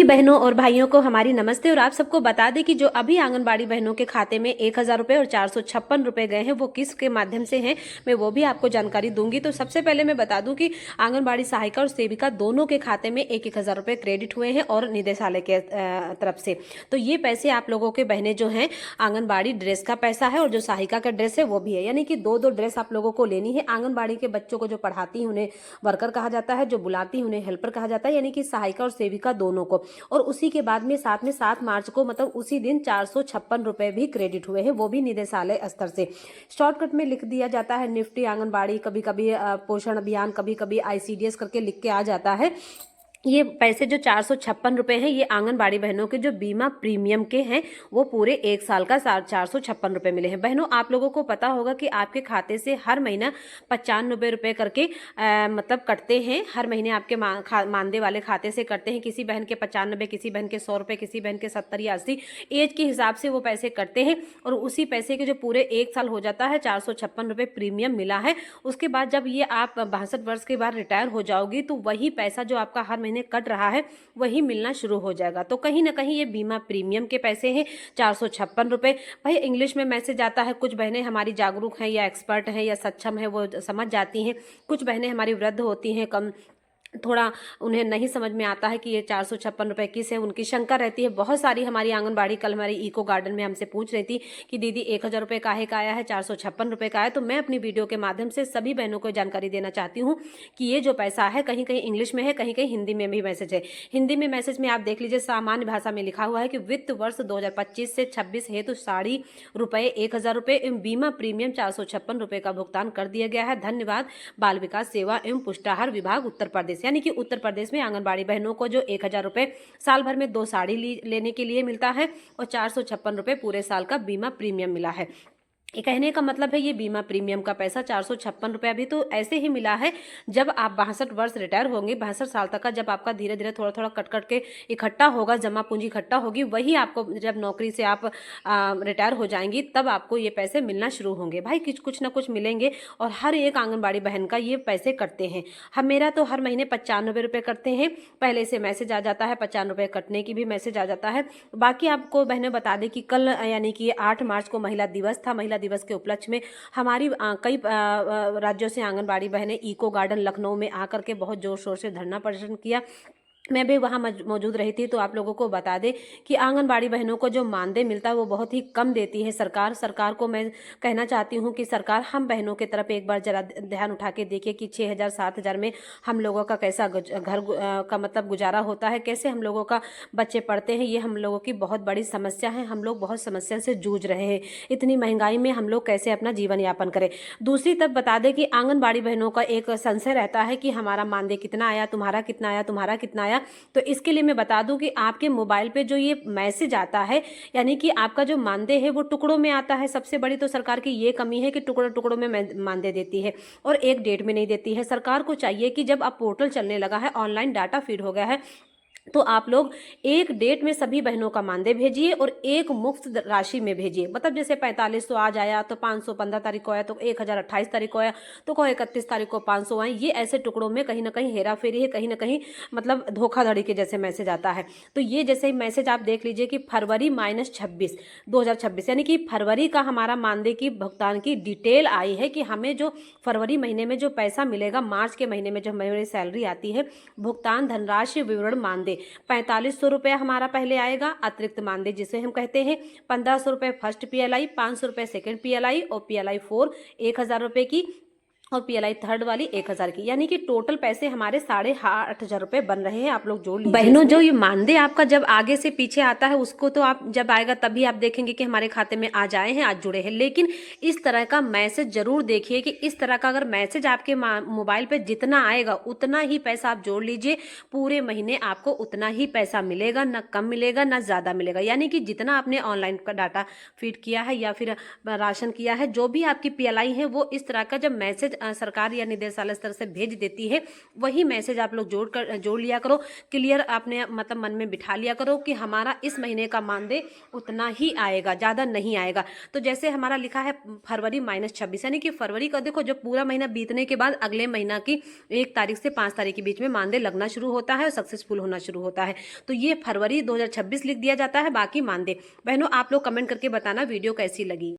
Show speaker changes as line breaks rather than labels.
बहनों और भाइयों को हमारी नमस्ते। और आप सबको बता दें कि जो अभी आंगनबाड़ी बहनों के खाते में 1,000 रुपये और 456 रुपये गए हैं वो किस के माध्यम से हैं, मैं वो भी आपको जानकारी दूंगी। तो सबसे पहले मैं बता दूं कि आंगनबाड़ी सहायिका और सेविका दोनों के खाते में 1,000 रुपये क्रेडिट हुए हैं और निदेशालय के तरफ से। तो ये पैसे आप लोगों के बहनें जो हैं, आंगनबाड़ी ड्रेस का पैसा है और जो सहायिका का ड्रेस है वो भी है, यानी कि दो दो ड्रेस आप लोगों को लेनी है। आंगनबाड़ी के बच्चों को जो पढ़ाती हैं उन्हें वर्कर कहा जाता है, जो बुलाती हैं उन्हें हेल्पर कहा जाता है, यानी कि सहायिका और सेविका दोनों को। और उसी के बाद में 7 मार्च को, मतलब उसी दिन 456 रुपए भी क्रेडिट हुए हैं, वो भी निदेशालय स्तर से। शॉर्टकट में लिख दिया जाता है निफ्टी आंगनबाड़ी, कभी कभी पोषण अभियान, कभी कभी आईसीडीएस करके लिख के आ जाता है। ये पैसे जो 456 रुपए हैं ये आंगनबाड़ी बहनों के जो बीमा प्रीमियम के हैं वो पूरे एक साल का 456 रुपए मिले हैं। बहनों, आप लोगों को पता होगा कि आपके खाते से हर महीना 95 रुपए करके मतलब कटते हैं। हर महीने आपके मानदेय वाले खाते से कटते हैं। किसी बहन के 95, किसी बहन के 100 रुपए, किसी बहन के 70 या 80, एज के हिसाब से वो पैसे कटते हैं। और उसी पैसे के जो पूरे एक साल हो जाता है, 456 रुपए प्रीमियम मिला है। उसके बाद जब ये आप 62 वर्ष के बाद रिटायर हो जाओगी तो वही पैसा जो आपका हर महीने कट रहा है वही मिलना शुरू हो जाएगा। तो कहीं ना कहीं ये बीमा प्रीमियम के पैसे हैं 456 रुपए। भाई इंग्लिश में मैसेज आता है, कुछ बहनें हमारी जागरूक हैं या एक्सपर्ट हैं या सक्षम है, वो समझ जाती हैं। कुछ बहनें हमारी वृद्ध होती हैं, कम थोड़ा उन्हें नहीं समझ में आता है कि ये 456 रुपए किस है, उनकी शंका रहती है। बहुत सारी हमारी आंगनबाड़ी कल हमारी इको गार्डन में हमसे पूछ रही थी कि दीदी 1,000 रुपये काहे का आया है, 456 रुपये का है। तो मैं अपनी वीडियो के माध्यम से सभी बहनों को जानकारी देना चाहती हूँ कि ये जो पैसा है कहीं कहीं इंग्लिश में है, कहीं कहीं हिंदी में भी मैसेज है। हिंदी में मैसेज में आप देख लीजिए, सामान्य भाषा में लिखा हुआ है कि वित्त वर्ष 2025 से 26 हेतु साड़ी रुपये 1,000 रुपये एवं बीमा प्रीमियम 456 रुपये का भुगतान कर दिया गया है। धन्यवाद, बाल विकास सेवा एवं पुष्टाहार विभाग उत्तर प्रदेश। यानी कि उत्तर प्रदेश में आंगनबाड़ी बहनों को जो 1,000 रुपये साल भर में 2 साड़ी लेने के लिए मिलता है और 456 रुपये पूरे साल का बीमा प्रीमियम मिला है। ये कहने का मतलब है ये बीमा प्रीमियम का पैसा 456 रुपये अभी तो ऐसे ही मिला है। जब आप 62 वर्ष रिटायर होंगे, 62 साल तक का जब आपका धीरे धीरे थोड़ा थोड़ा कट कट के इकट्ठा होगा, जमा पूंजी इकट्ठा होगी, वही आपको जब नौकरी से आप रिटायर हो जाएंगी तब आपको ये पैसे मिलना शुरू होंगे। भाई कुछ ना कुछ मिलेंगे और हर एक आंगनबाड़ी बहन का ये पैसे कटते हैं। हम मेरा तो हर महीने 95 रुपये कटते हैं, पहले से मैसेज आ जाता है, 95 रुपये कटने की भी मैसेज आ जाता है। बाकी आपको बहनें बता दें कि कल यानी कि 8 मार्च को महिला दिवस था। महिला दिवस के उपलक्ष्य में हमारी कई राज्यों से आंगनबाड़ी बहनें इको गार्डन लखनऊ में आकर के बहुत जोर शोर से धरना प्रदर्शन किया। मैं भी वहाँ मौजूद रही थी। तो आप लोगों को बता दें कि आंगनबाड़ी बहनों को जो मानदेय मिलता है वो बहुत ही कम देती है सरकार को मैं कहना चाहती हूँ कि सरकार हम बहनों की तरफ एक बार जरा ध्यान उठा के देखिए कि 6,000 7,000 में हम लोगों का कैसा घर का मतलब गुजारा होता है, कैसे हम लोगों का बच्चे पढ़ते हैं। ये हम लोगों की बहुत बड़ी समस्या है। हम लोग बहुत समस्या से जूझ रहे हैं। इतनी महंगाई में हम लोग कैसे अपना जीवन यापन करें। दूसरी तरफ बता दें कि आंगनबाड़ी बहनों का एक संशय रहता है कि हमारा मानदेय कितना आया, तुम्हारा कितना आया, तुम्हारा कितना आया। तो इसके लिए मैं बता दूं कि आपके मोबाइल पे जो ये मैसेज आता है, यानी कि आपका जो मानदेय है वो टुकड़ों में आता है। सबसे बड़ी तो सरकार की ये कमी है कि टुकड़ों टुकड़ों में मानदेय देती है और एक डेट में नहीं देती है। सरकार को चाहिए कि जब अब पोर्टल चलने लगा है, ऑनलाइन डाटा फीड हो गया है, तो आप लोग एक डेट में सभी बहनों का मानदेय भेजिए और एक मुफ्त राशि में भेजिए। मतलब जैसे 4500 आज आया तो 500 15 तारीख को आया, तो 1000 28 तारीख को आया, तो कोई 31 तारीख को 500 आए। ये ऐसे टुकड़ों में कहीं ना कहीं हेरा फेरी है, कहीं ना कहीं मतलब धोखाधड़ी के जैसे मैसेज आता है। तो ये जैसे मैसेज आप देख लीजिए कि फरवरी -26 2026, यानी कि फरवरी का हमारा मानदेय की भुगतान की डिटेल आई है कि हमें जो फरवरी महीने में जो पैसा मिलेगा, मार्च के महीने में जो हमारी सैलरी आती है, भुगतान धनराशि विवरण मानदेय 4500 रुपया हमारा पहले आएगा, अतिरिक्त मानदेय जिसे हम कहते हैं। 1500 रुपये फर्स्ट पीएलआई, 500 रुपये सेकेंड पीएलआई और पीएलआई 4 1000 रुपये की और पीएलआई थर्ड वाली 1000 की, यानी कि टोटल पैसे हमारे 8,500 रुपए बन रहे हैं। आप लोग जोड़ लीजिए। बहनों, जो ये मानदेय आपका जब आगे से पीछे आता है उसको तो आप जब आएगा तभी आप देखेंगे कि हमारे खाते में आज आए हैं, आज जुड़े हैं। लेकिन इस तरह का मैसेज जरूर देखिए कि इस तरह का अगर मैसेज आपके मोबाइल पे जितना आएगा उतना ही पैसा आप जोड़ लीजिए। पूरे महीने आपको उतना ही पैसा मिलेगा, ना कम मिलेगा ना ज्यादा मिलेगा। यानी कि जितना आपने ऑनलाइन का डाटा फीड किया है या फिर राशन किया है, जो भी आपकी पीएलआई है, वो इस तरह का जब मैसेज सरकार या निदेशालय स्तर से भेज देती है वही मैसेज आप लोग जोड़ लिया करो। क्लियर आपने मतलब मन में बिठा लिया करो कि हमारा इस महीने का मानदेय उतना ही आएगा, ज़्यादा नहीं आएगा। तो जैसे हमारा लिखा है फरवरी -26, यानी कि फरवरी का देखो जब पूरा महीना बीतने के बाद अगले महीना की 1 तारीख से 5 तारीख के बीच में मानदेय लगना शुरू होता है और सक्सेसफुल होना शुरू होता है। तो ये फरवरी 2026 लिख दिया जाता है, बाकी मानदेय। बहनों आप लोग कमेंट करके बताना वीडियो कैसी लगी।